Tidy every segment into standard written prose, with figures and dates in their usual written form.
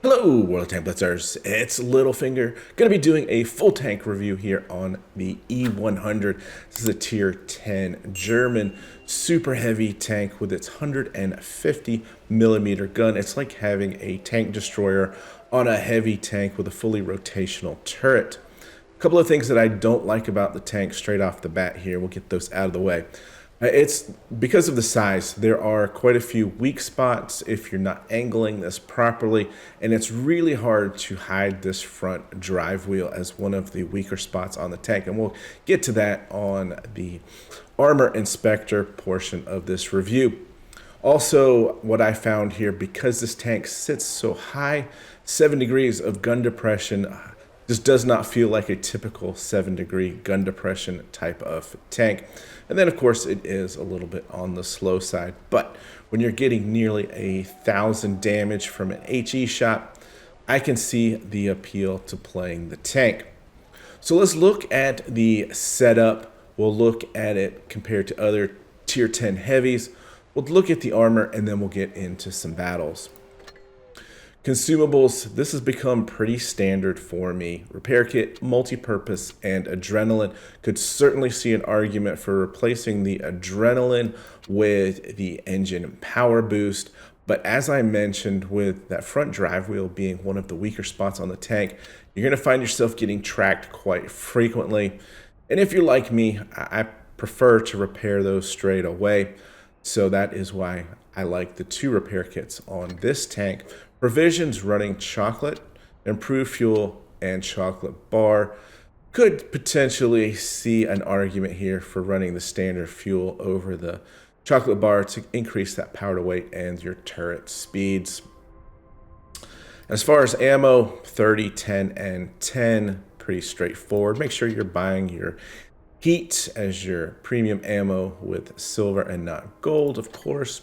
Hello, World Tank Blitzers. It's Littlefinger. Going to be doing a full tank review here on the E-100. This is a tier 10 German super heavy tank with its 150 millimeter gun. It's like having a tank destroyer on a heavy tank with a fully rotational turret. A couple of things that I don't like about the tank straight off the bat here. We'll get those out of the way. It's because of the size. There are quite a few weak spots if you're not angling this properly, and it's really hard to hide this front drive wheel as one of the weaker spots on the tank, and we'll get to that on the armor inspector portion of this review. Also, what I found here, because this tank sits so high, 7 degrees of gun depression just does not feel like a typical 7-degree gun depression type of tank. And then, of course, it is a little bit on the slow side. But when you're getting nearly 1,000 damage from an HE shot, I can see the appeal to playing the tank. So let's look at the setup. We'll look at it compared to other tier 10 heavies. We'll look at the armor, and then we'll get into some battles. Consumables, this has become pretty standard for me. Repair kit, multi-purpose, and adrenaline. Could certainly see an argument for replacing the adrenaline with the engine power boost. But as I mentioned, with that front drive wheel being one of the weaker spots on the tank, you're going to find yourself getting tracked quite frequently. And if you're like me, I prefer to repair those straight away. So that is why I like the 2 repair kits on this tank. Provisions running chocolate, improved fuel, and chocolate bar. Could potentially see an argument here for running the standard fuel over the chocolate bar to increase that power to weight and your turret speeds. As far as ammo, 30, 10, and 10, pretty straightforward. Make sure you're buying your heat as your premium ammo with silver and not gold, of course.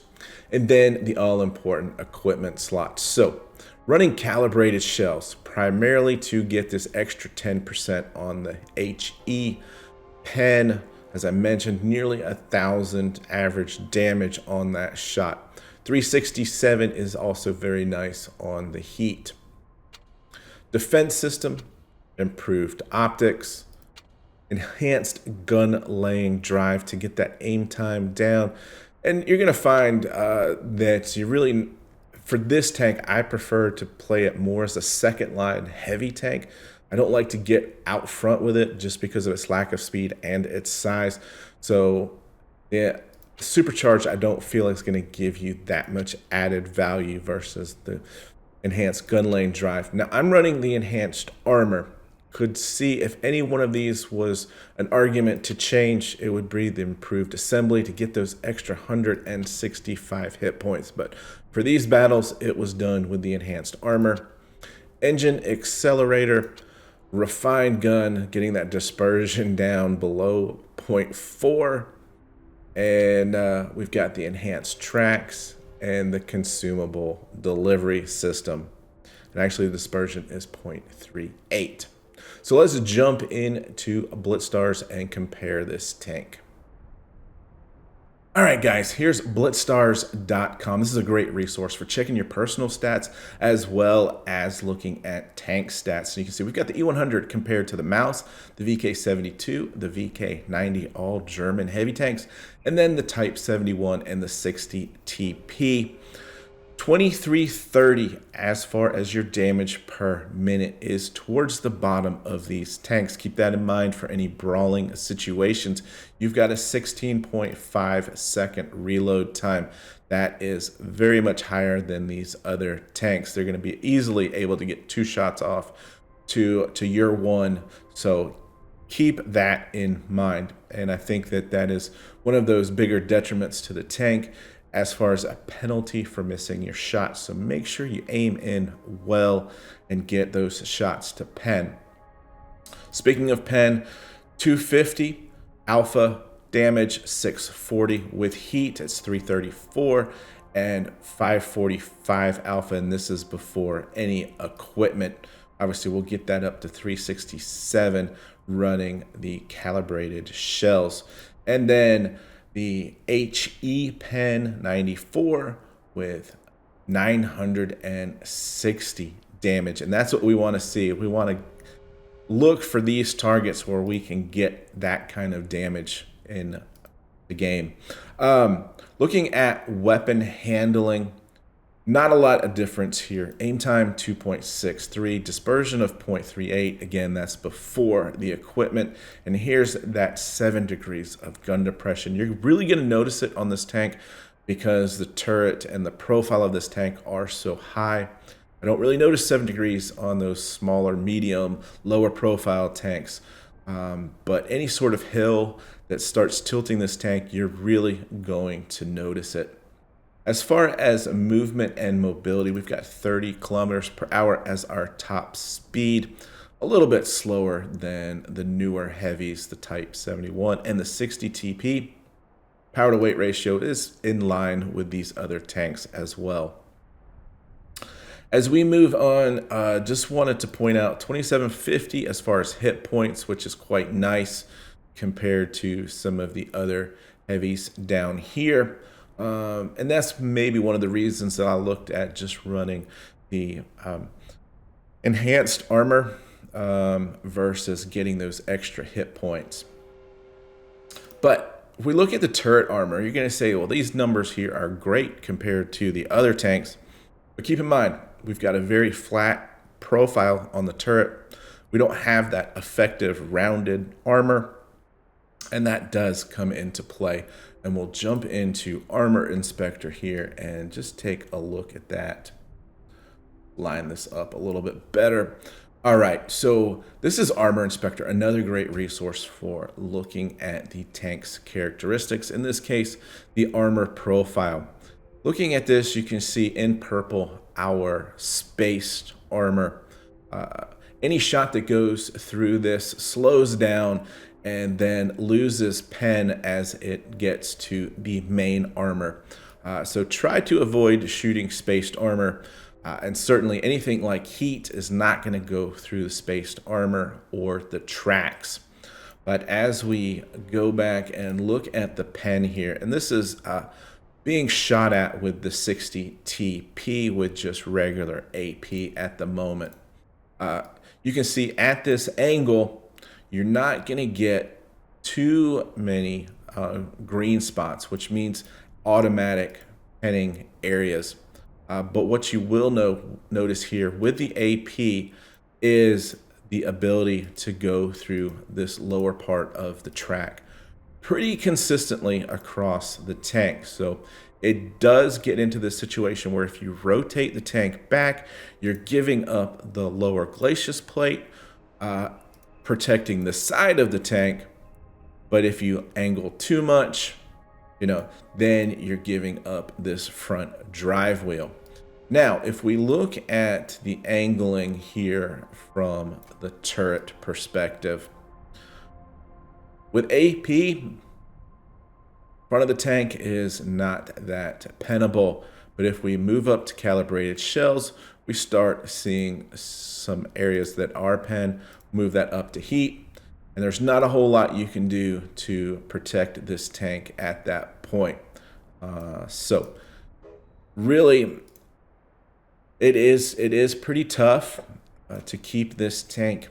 And then the all-important equipment slot. So running calibrated shells, primarily to get this extra 10% on the HE pen. As I mentioned, nearly 1,000 average damage on that shot. 367 is also very nice on the heat. Defense system, improved optics, enhanced gun laying drive to get that aim time down. And you're going to find that you really, for this tank, I prefer to play it more as a second line heavy tank. I don't like to get out front with it just because of its lack of speed and its size. So yeah, supercharged, I don't feel like it's going to give you that much added value versus the enhanced gun lane drive. Now I'm running the enhanced armor. Could see if any one of these was an argument to change, it would be the improved assembly to get those extra 165 hit points. But for these battles, it was done with the enhanced armor. Engine accelerator, refined gun, getting that dispersion down below 0.4. And we've got the enhanced tracks and the consumable delivery system. And actually the dispersion is 0.38. So let's jump into BlitzStars and compare this tank. All right, guys, here's blitzstars.com. This is a great resource for checking your personal stats as well as looking at tank stats. So you can see we've got the E-100 compared to the Mouse, the VK72, the VK90, all German heavy tanks, and then the Type 71 and the 60 TP. 2330 as far as your damage per minute is towards the bottom of these tanks. Keep that in mind for any brawling situations. You've got a 16.5 second reload time. That is very much higher than these other tanks. They're going to be easily able to get 2 shots off to your 1. So keep that in mind. And I think that that is one of those bigger detriments to the tank as far as a penalty for missing your shots. So make sure you aim in well and get those shots to pen. Speaking of pen, 250 alpha damage, 640 with heat, it's 334, and 545 alpha, and this is before any equipment. Obviously, we'll get that up to 367 running the calibrated shells. And then the HE pen 94 with 960 damage, and that's what we want to see. We want to look for these targets where we can get that kind of damage in the game. Looking at weapon handling, not a lot of difference here. Aim time 2.63, dispersion of 0.38. Again, that's before the equipment. And here's that 7 degrees of gun depression. You're really going to notice it on this tank because the turret and the profile of this tank are so high. I don't really notice 7 degrees on those smaller, medium, lower profile tanks. But any sort of hill that starts tilting this tank, you're really going to notice it. As far as movement and mobility, we've got 30 kilometers per hour as our top speed, a little bit slower than the newer heavies, the Type 71 and the 60 TP. Power to weight ratio is in line with these other tanks as well. As we move on, just wanted to point out 2750 as far as hit points, which is quite nice compared to some of the other heavies down here. And that's maybe one of the reasons that I looked at just running the enhanced armor versus getting those extra hit points. But if we look at the turret armor, you're going to say, well, these numbers here are great compared to the other tanks. But keep in mind, we've got a very flat profile on the turret. We don't have that effective rounded armor, and that does come into play. And we'll jump into Armor Inspector here and just take a look at that. Line this up a little bit better. All right, so this is Armor Inspector, another great resource for looking at the tank's characteristics. In this case, the armor profile. Looking at this, you can see in purple our spaced armor. Any shot that goes through this slows down and then loses pen as it gets to the main armor. So try to avoid shooting spaced armor, and certainly anything like heat is not going to go through the spaced armor or the tracks. But as we go back and look at the pen here, and this is being shot at with the 60 TP with just regular AP at the moment. You can see at this angle, you're not going to get too many green spots, which means automatic penning areas. But what you will notice here with the AP is the ability to go through this lower part of the track pretty consistently across the tank. So it does get into this situation where if you rotate the tank back, you're giving up the lower glacis plate, protecting the side of the tank. But if you angle too much, then you're giving up this front drive wheel. Now, if we look at the angling here from the turret perspective, with AP, front of the tank is not that pennable, but if we move up to calibrated shells, we start seeing some areas that are pen, move that up to heat, and there's not a whole lot you can do to protect this tank at that point. So really, it is pretty tough to keep this tank.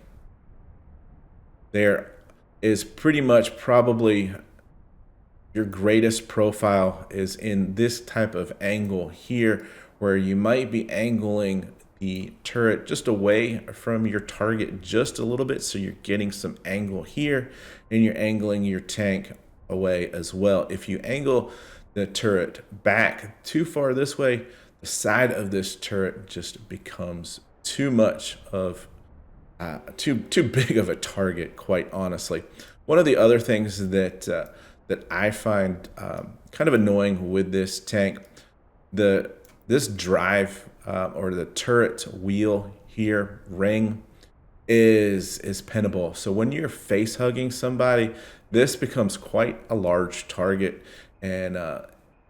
There is pretty much probably your greatest profile is in this type of angle here, where you might be angling the turret just away from your target just a little bit, so you're getting some angle here, and you're angling your tank away as well. If you angle the turret back too far this way, the side of this turret just becomes too much of too big of a target, quite honestly. One of the other things that I find kind of annoying with this tank, this drive or the turret wheel here, ring, is pennable. So when you're face hugging somebody, this becomes quite a large target, and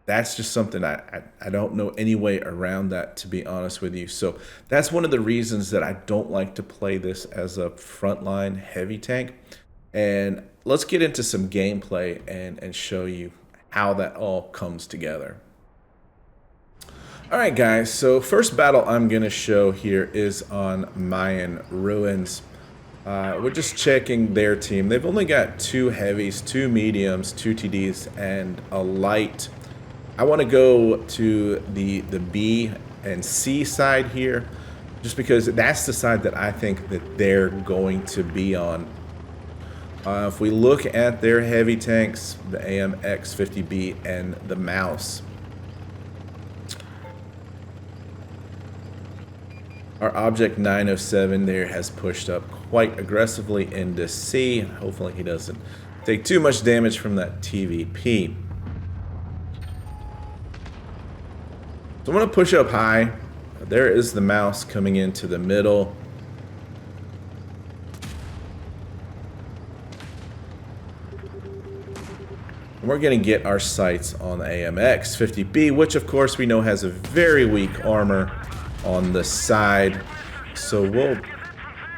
that's just something I don't know any way around that, to be honest with you. So that's one of the reasons that I don't like to play this as a frontline heavy tank. And let's get into some gameplay and show you how that all comes together. All right, guys, so first battle I'm going to show here is on Mayan Ruins. We're just checking their team. They've only got 2 heavies, 2 mediums, 2 TDs, and a light. I want to go to the B and C side here, just because that's the side that I think that they're going to be on. If we look at their heavy tanks, the AMX 50B and the Mouse, our Object 907 there has pushed up quite aggressively into C. Hopefully he doesn't take too much damage from that TVP. So I'm going to push up high. There is the Mouse coming into the middle. And we're going to get our sights on the AMX 50B, which of course we know has a very weak armor on the side. So we'll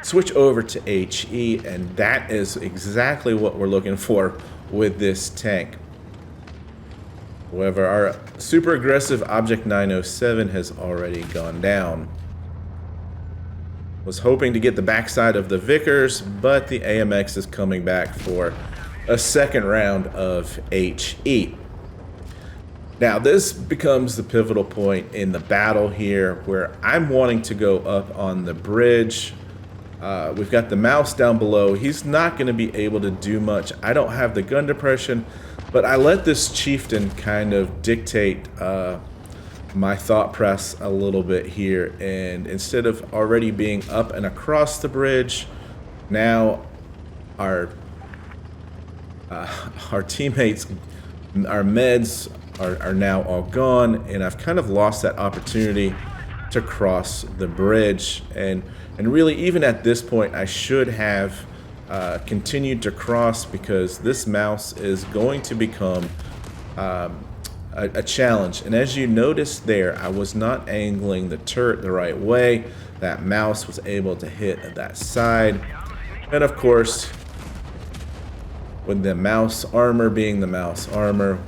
switch over to HE, and that is exactly what we're looking for with this tank. However, our super aggressive Object 907 has already gone down. Was hoping to get the backside of the Vickers, but the AMX is coming back for a second round of HE. Now, this becomes the pivotal point in the battle here, where I'm wanting to go up on the bridge. We've got the Mouse down below. He's not going to be able to do much. I don't have the gun depression, but I let this chieftain kind of dictate my thought press a little bit here. And instead of already being up and across the bridge, now our teammates, our meds are now all gone, and I've kind of lost that opportunity to cross the bridge. And really, even at this point, I should have continued to cross, because this Mouse is going to become a challenge. And as you noticed there, I was not angling the turret the right way. That Mouse was able to hit that side. And of course, with the Mouse armor being the Mouse armor,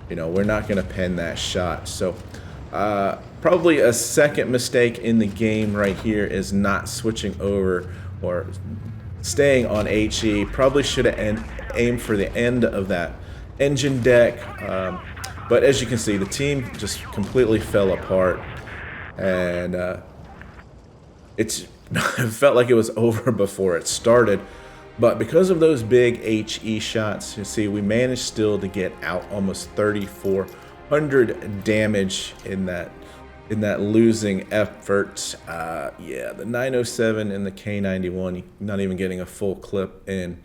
you know, we're not going to pen that shot. So probably a second mistake in the game right here is not switching over or staying on HE. Probably should have aimed for the end of that engine deck. But as you can see, the team just completely fell apart. And it felt like it was over before it started. But because of those big HE shots, you see, we managed still to get out almost 3,400 damage in that losing effort. Yeah, the 907 and the K91, not even getting a full clip in,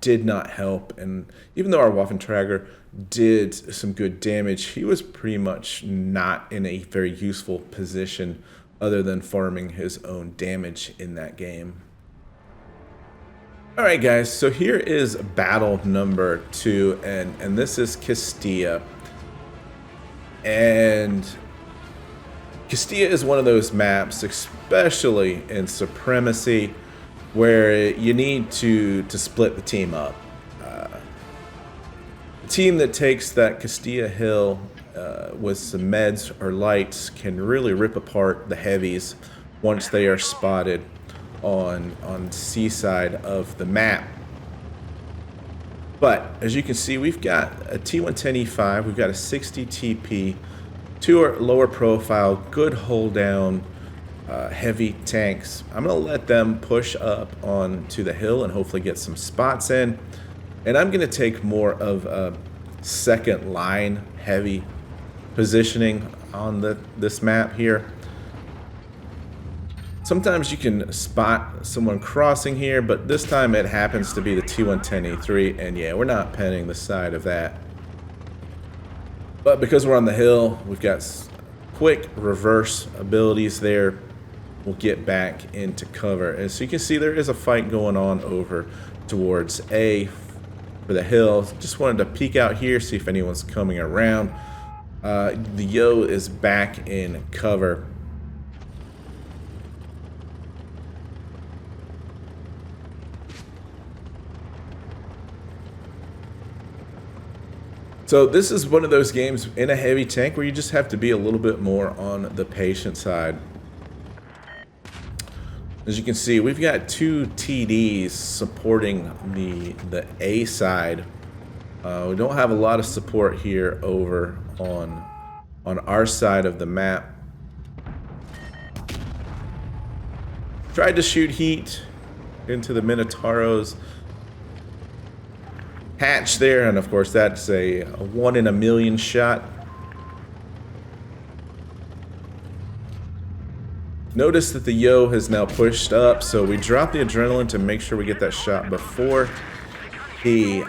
did not help. And even though our Waffentrager did some good damage, he was pretty much not in a very useful position other than farming his own damage in that game. Alright guys, so here is battle number 2, and this is Castilla. And Castilla is one of those maps, especially in Supremacy, where you need to split the team up. The team that takes that Castilla hill with some meds or lights can really rip apart the heavies once they are spotted on C side of the map. But as you can see, we've got a T110E5, we've got a 60 TP, 2 lower profile, good hold down, heavy tanks. I'm gonna let them push up onto the hill and hopefully get some spots in. And I'm gonna take more of a second line heavy positioning on this map here. Sometimes you can spot someone crossing here, but this time it happens to be the T110E3, and yeah, we're not penning the side of that. But because we're on the hill, we've got quick reverse abilities there. We'll get back into cover. And so you can see there is a fight going on over towards A for the hill. Just wanted to peek out here, see if anyone's coming around. The Yo is back in cover. So this is one of those games in a heavy tank where you just have to be a little bit more on the patient side. As you can see, we've got 2 TDs supporting the A side. We don't have a lot of support here over on our side of the map. Tried to shoot heat into the Minotauro's hatch there, and of course that's a 1 in a million shot. Notice that the Yo has now pushed up, so we drop the adrenaline to make sure we get that shot before he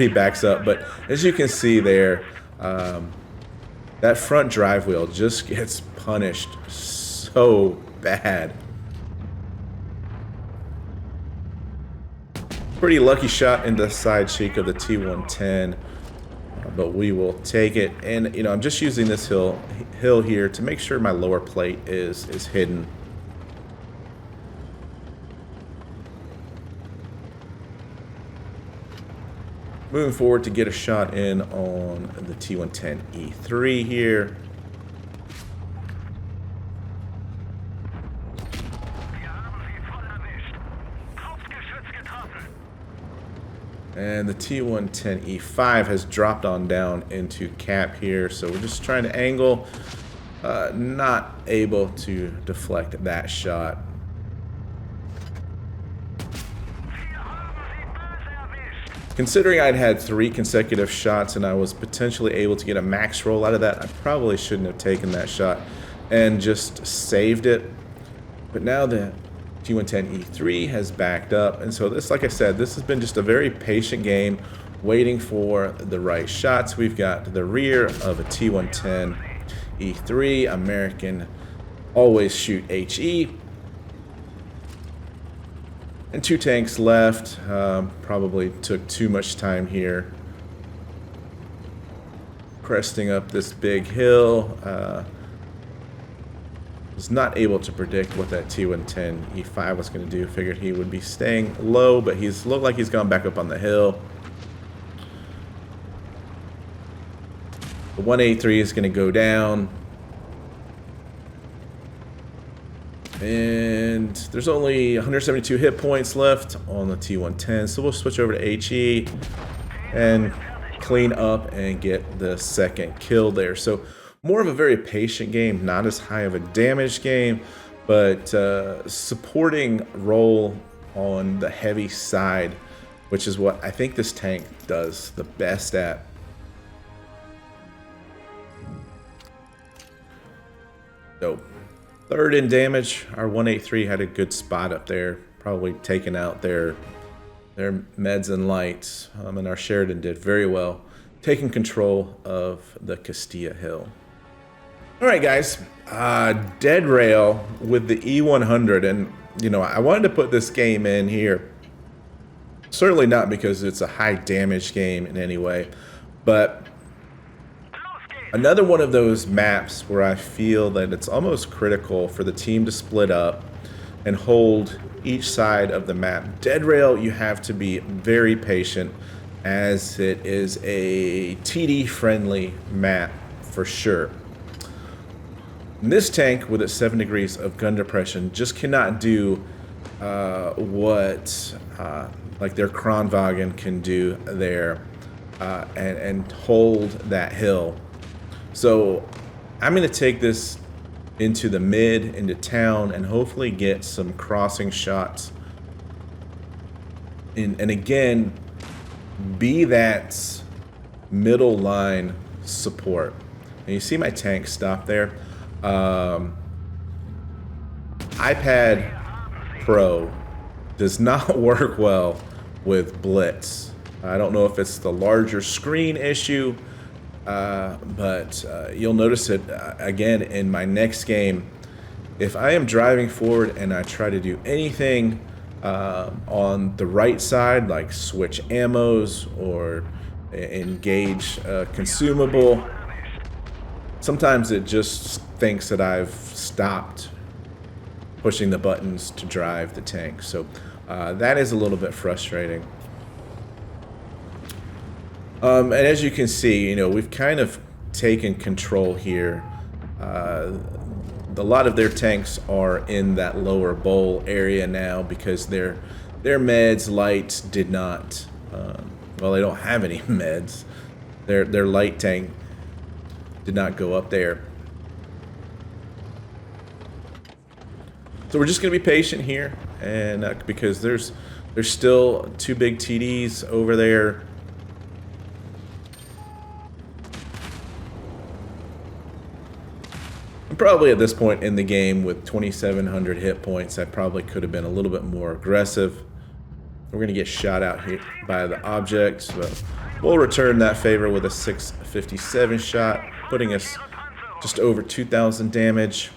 backs up. But as you can see there, that front drive wheel just gets punished so bad. Pretty lucky shot in the side cheek of the T110, but we will take it. And you know, I'm just using this hill here to make sure my lower plate is hidden. Moving forward to get a shot in on the T110E3 here. And the T110E5 has dropped on down into cap here, so we're just trying to angle, not able to deflect that shot. Considering I'd had 3 consecutive shots and I was potentially able to get a max roll out of that, I probably shouldn't have taken that shot and just saved it. But now the T110E3 has backed up, and so this, like I said, this has been just a very patient game, waiting for the right shots. We've got the rear of a T110E3, American always shoot HE, and 2 tanks left. Probably took too much time here. Cresting up this big hill. Was not able to predict what that T110E5 was going to do. Figured he would be staying low, but he's looked like he's gone back up on the hill. The 183 is going to go down. And there's only 172 hit points left on the T110, so we'll switch over to HE and clean up and get the second kill there. So more of a very patient game, not as high of a damage game, but supporting role on the heavy side, which is what I think this tank does the best at. So, 3rd in damage. Our 183 had a good spot up there, probably taking out their meds and lights, and our Sheridan did very well, taking control of the Castilla Hill. All right, guys, Dead Rail with the E-100, and you know, I wanted to put this game in here. Certainly not because it's a high damage game in any way, but another one of those maps where I feel that it's almost critical for the team to split up and hold each side of the map. Dead Rail, you have to be very patient, as it is a TD-friendly map for sure. This tank, with its 7 degrees of gun depression, just cannot do what like their Kranwagen can do there, and hold that hill. So I'm going to take this into the mid, into town, and hopefully get some crossing shots. And again, be that middle line support. And you see my tank stop there. iPad Pro does not work well with Blitz. I don't know if it's the larger screen issue, but you'll notice it again in my next game. If I am driving forward and I try to do anything on the right side, like switch ammos or engage consumable, sometimes it just thinks that I've stopped pushing the buttons to drive the tank. So that is a little bit frustrating. And as you can see, you know, we've kind of taken control here. A lot of their tanks are in that lower bowl area now because their meds light did not. Well, they don't have any meds. Their light tank did not go up there. So we're just gonna be patient here, and because there's still 2 big TDs over there. And probably at this point in the game with 2,700 hit points, I probably could have been a little bit more aggressive. We're gonna get shot out here by the objects, but we'll return that favor with a 657 shot, putting us just over 2,000 damage.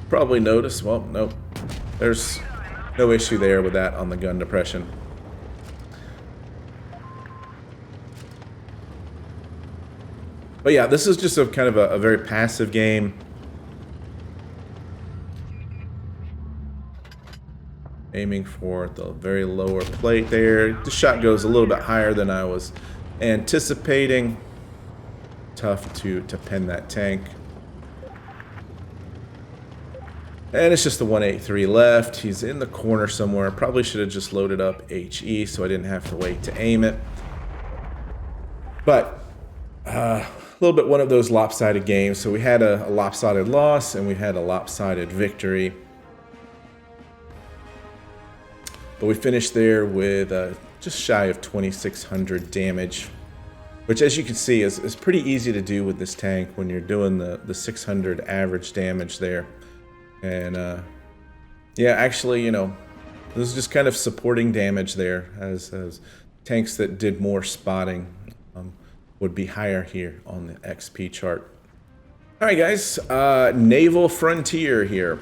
Probably notice, well, nope, there's no issue there with that on the gun depression. But yeah, this is just a kind of a very passive game. Aiming for the very lower plate there. The shot goes a little bit higher than I was anticipating. Tough to pin that tank. And it's just the 183 left. He's in the corner somewhere. Probably should have just loaded up HE so I didn't have to wait to aim it. But a little bit one of those lopsided games. So we had a lopsided loss and we had a lopsided victory. But we finished there with just shy of 2,600 damage, which, as you can see, is pretty easy to do with this tank when you're doing the 600 average damage there. And yeah, actually, you know, this is just kind of supporting damage there, as tanks that did more spotting would be higher here on the XP chart. All right, guys, Naval Frontier here.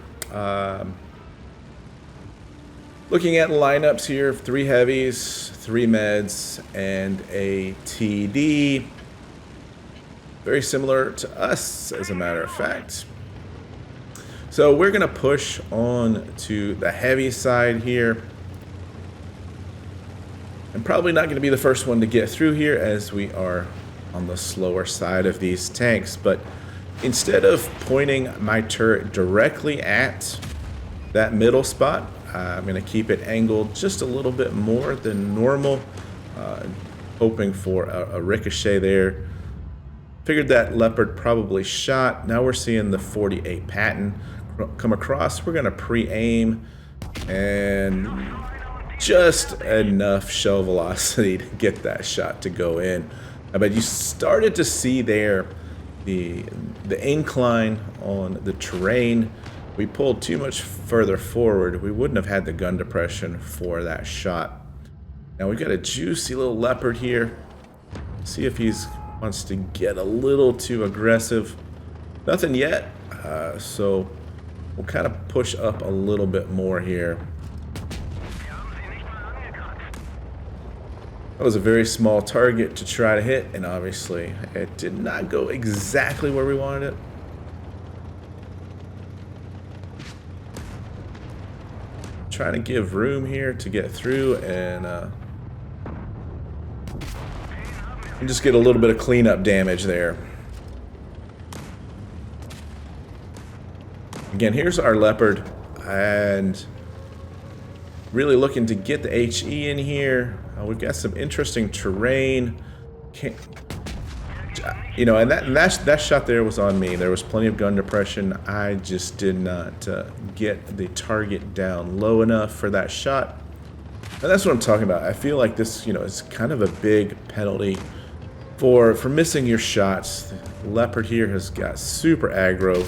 Looking at lineups here, 3 heavies, 3 meds, and a TD. Very similar to us, as a matter of fact. So we're gonna push on to the heavy side here. I'm probably not gonna be the first one to get through here, as we are on the slower side of these tanks. But instead of pointing my turret directly at that middle spot, I'm gonna keep it angled just a little bit more than normal, hoping for a ricochet there. Figured that Leopard probably shot. Now we're seeing the 48 patent come across. We're gonna pre-aim and just enough shell velocity to get that shot to go in. But you started to see there the incline on the terrain. We pulled too much further forward. We wouldn't have had the gun depression for that shot. Now we've got a juicy little Leopard here. See if he wants to get a little too aggressive. Nothing yet, so we'll kind of push up a little bit more here. That was a very small target to try to hit, and obviously it did not go exactly where we wanted it. Trying to give room here to get through and just get a little bit of cleanup damage there. Again, here's our Leopard, and really looking to get the HE in here. We've got some interesting terrain. You know, and that shot there was on me. There was plenty of gun depression. I just did not get the target down low enough for that shot. And that's what I'm talking about. I feel like this, you know, is kind of a big penalty for missing your shots. The Leopard here has got super aggro.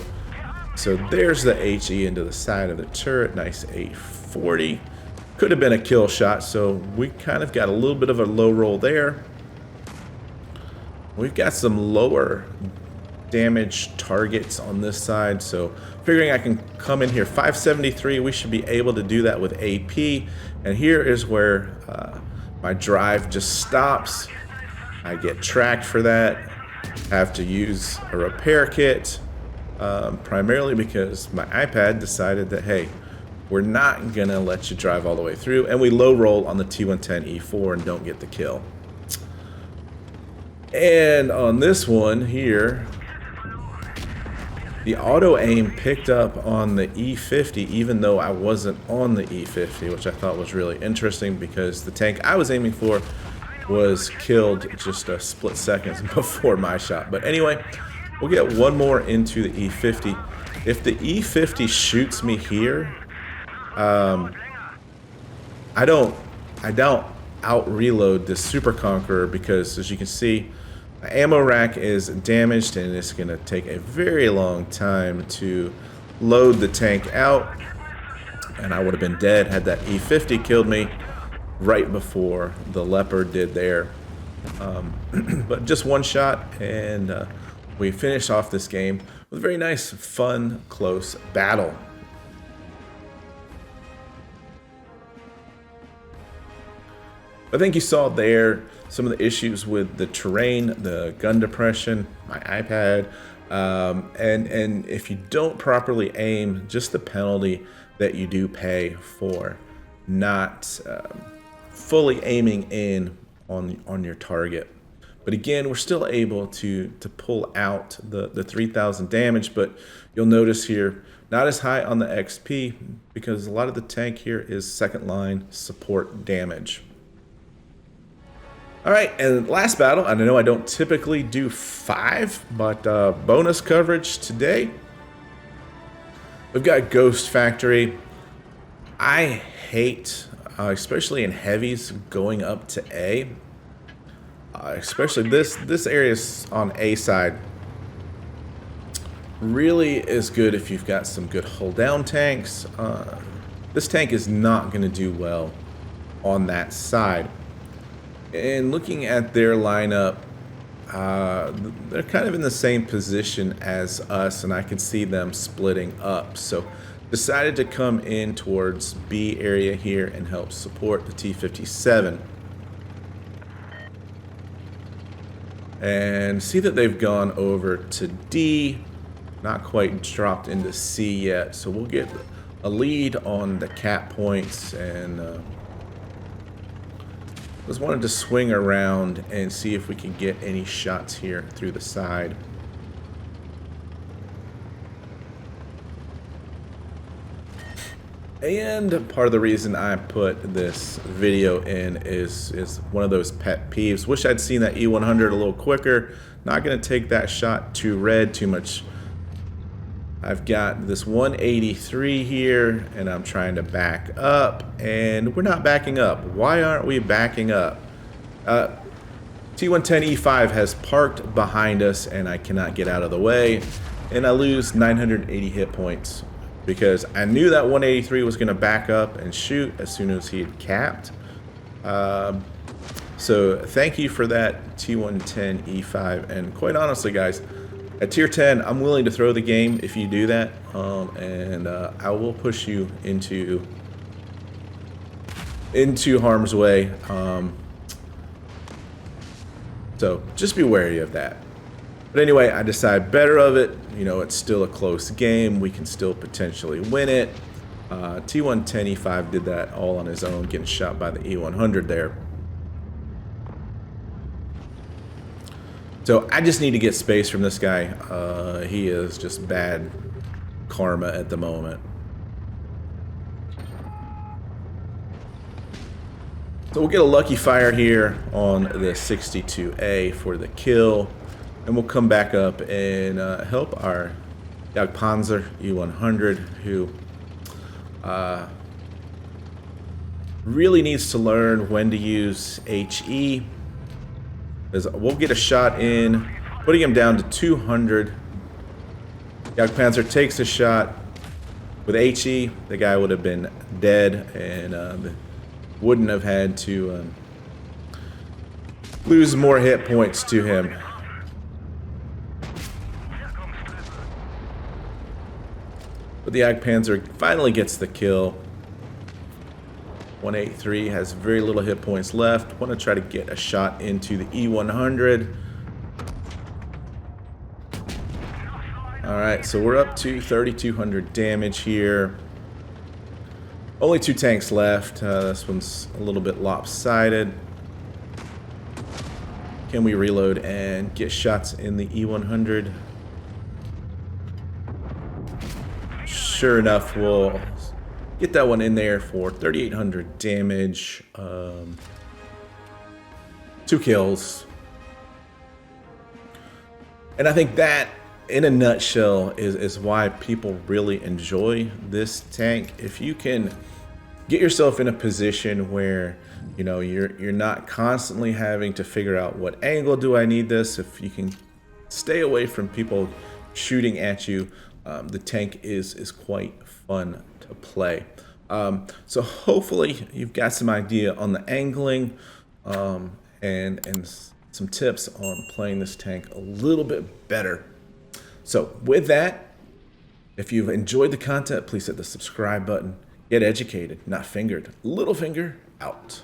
So there's the HE into the side of the turret. Nice 840. Could have been a kill shot, so we kind of got a little bit of a low roll there. We've got some lower damage targets on this side, so figuring I can come in here 573. We should be able to do that with AP, and here is where my drive just stops. I get tracked for that, have to use a repair kit. primarily because my iPad decided that, hey, we're not gonna let you drive all the way through, and we low roll on the T110 E4 and don't get the kill. And on this one here, the auto aim picked up on the E50 even though I wasn't on the E50, which I thought was really interesting because the tank I was aiming for was killed just a split seconds before my shot. But anyway, we'll get one more into the E50. If the E50 shoots me here, I don't out reload this Super Conqueror because, as you can see, the ammo rack is damaged and it's gonna take a very long time to load the tank out, and I would have been dead had that E50 killed me right before the Leopard did there. But just one shot, and we finish off this game with a very nice, fun, close battle. I think you saw there some of the issues with the terrain, the gun depression, my iPad, and if you don't properly aim, just the penalty that you do pay for not fully aiming in on your target. But again, we're still able to pull out the 3,000 damage, but you'll notice here, not as high on the XP because a lot of the tank here is second line support damage. All right, and last battle, I know I don't typically do 5, but bonus coverage today. We've got Ghost Factory. I hate, especially in heavies, going up to A. Especially this area is on A side. Really is good if you've got some good hull down tanks. This tank is not going to do well on that side. And looking at their lineup, they're kind of in the same position as us, and I can see them splitting up. So decided to come in towards B area here and help support the T-57. And see that they've gone over to D, not quite dropped into C yet. So we'll get a lead on the cap points, and just wanted to swing around and see if we can get any shots here through the side. And part of the reason I put this video in is one of those pet peeves. Wish I'd seen that E-100 a little quicker. Not going to take that shot too red too much. I've got this 183 here, and I'm trying to back up, and we're not backing up. Why aren't we backing up? T110E5 has parked behind us, and I cannot get out of the way, and I lose 980 hit points because I knew that 183 was going to back up and shoot as soon as he had capped. So thank you for that, T110E5, and quite honestly, guys, at tier 10, I'm willing to throw the game if you do that, and I will push you into harm's way. So just be wary of that. But anyway, I decide better of it. You know, it's still a close game. We can still potentially win it. T110E5 did that all on his own, getting shot by the E-100 there. So I just need to get space from this guy. He is just bad karma at the moment. So we'll get a lucky fire here on the 62A for the kill. And we'll come back up and help our Jagdpanzer E-100, who really needs to learn when to use HE. We'll get a shot in, putting him down to 200. Jagdpanzer takes a shot. With HE, the guy would have been dead and wouldn't have had to lose more hit points to him. But the Jagdpanzer finally gets the kill. 183 has very little hit points left. Want to try to get a shot into the E-100. All right, so we're up to 3,200 damage here. Only 2 tanks left. This one's a little bit lopsided. Can we reload and get shots in the E-100? Sure enough, we'll get that one in there for 3,800 damage. 2 kills. And I think that, in a nutshell, is why people really enjoy this tank. If you can get yourself in a position where, you know, you're not constantly having to figure out what angle do I need this. If you can stay away from people shooting at you, the tank is quite fun to play. So hopefully you've got some idea on the angling and some tips on playing this tank a little bit better. So with that, if you've enjoyed the content, please hit the subscribe button. Get educated, not fingered. Littlefinger out.